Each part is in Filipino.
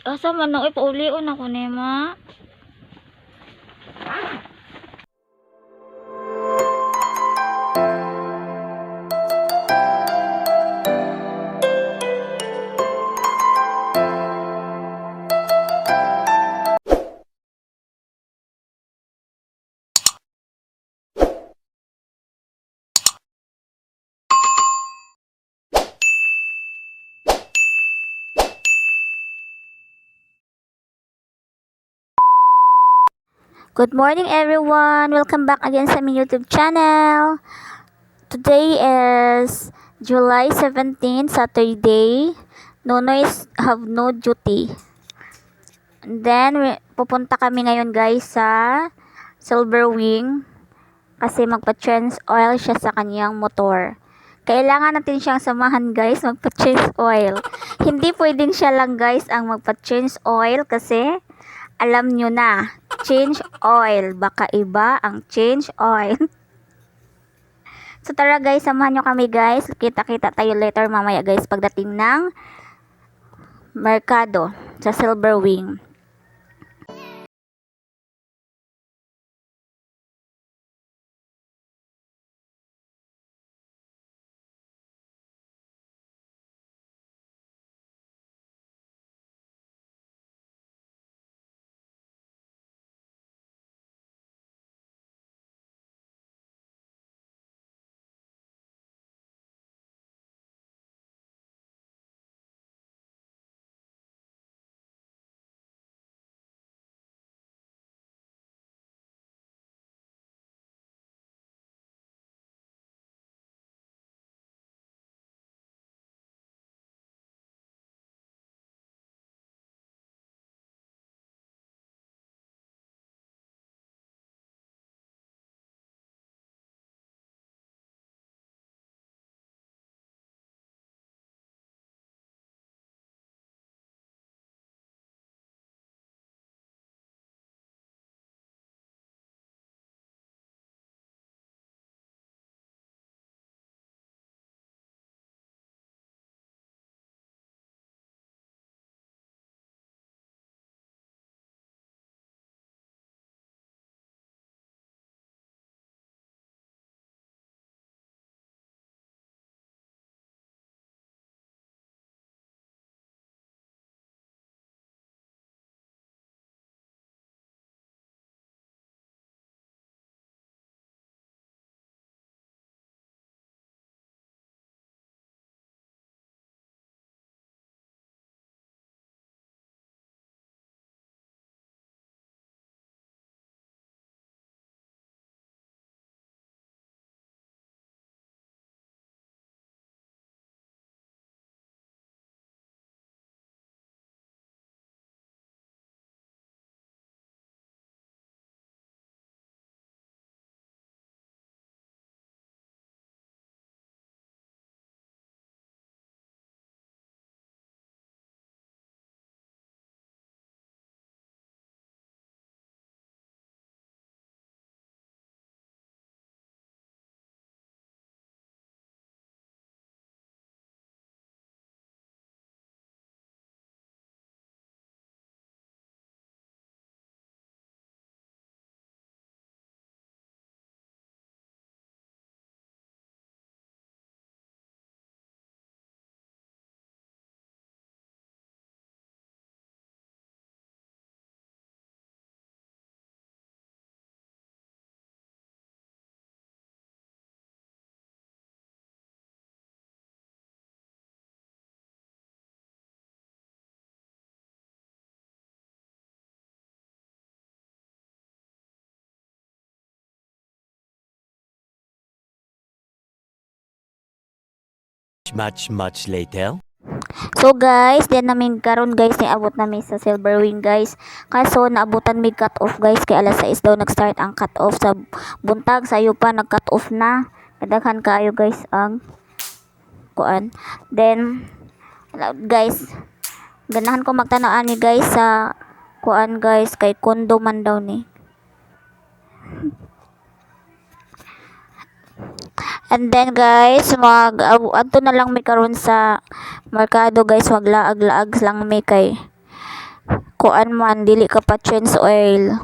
Asa man na paulion ako ni ma. Good morning everyone! Welcome back again sa aming YouTube channel. Today is July 17, Saturday. Nonoys have no duty. And then, pupunta kami ngayon guys sa Silver Wing kasi magpa-change oil siya sa kanyang motor. Kailangan natin siyang samahan guys magpa-change oil. Hindi pwedeng siya lang guys ang magpa-change oil kasi alam nyo na, change oil. Baka iba ang change oil. So tara guys, samahan nyo kami guys. Kita-kita tayo later mamaya guys pagdating ng Merkado sa Silver Wing. Much later. So guys, then namin karon guys ni abot namin sa Silver Wing guys. Kaso naabutan mi cut off guys kay alas 6 daw nag-start ang cut off sa buntag sayo pa nag-cut off na. Kadaghan kaayo guys ang kuan. Then guys, ganahan ko magtanaw ani guys sa kuan guys kay kondo man daw ni. And then guys, adto na lang mi karon sa Merkado guys, maglaag-laag lang mi kay kuan man dili ka pa change oil.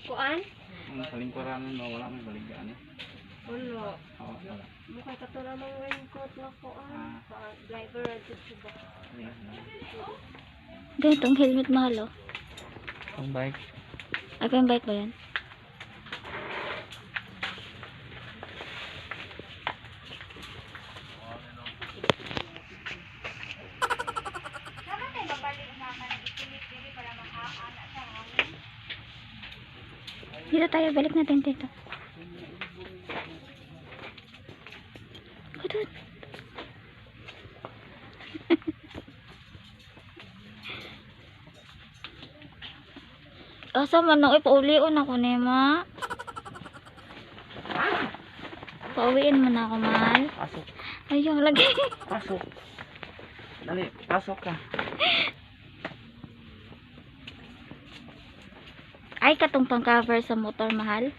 Kuan? Kalingkuran mo, wala may baligaan eh. Wala. Oo, wala. Mukha ka to namang raincoat na kuan. Driver at ba? Ganitong helmet mahal oh. Ang bike. Ay, pang bike ba yan? Dito tayo, balik natin dito. Kadun. Asa man nang ipaulion ako ni ma. Pauwiin mo na ako, mahal. Pasok. Ayaw, lagi. Pasok. Dali, pasok ka. Ay, katong pang cover sa motor, mahal.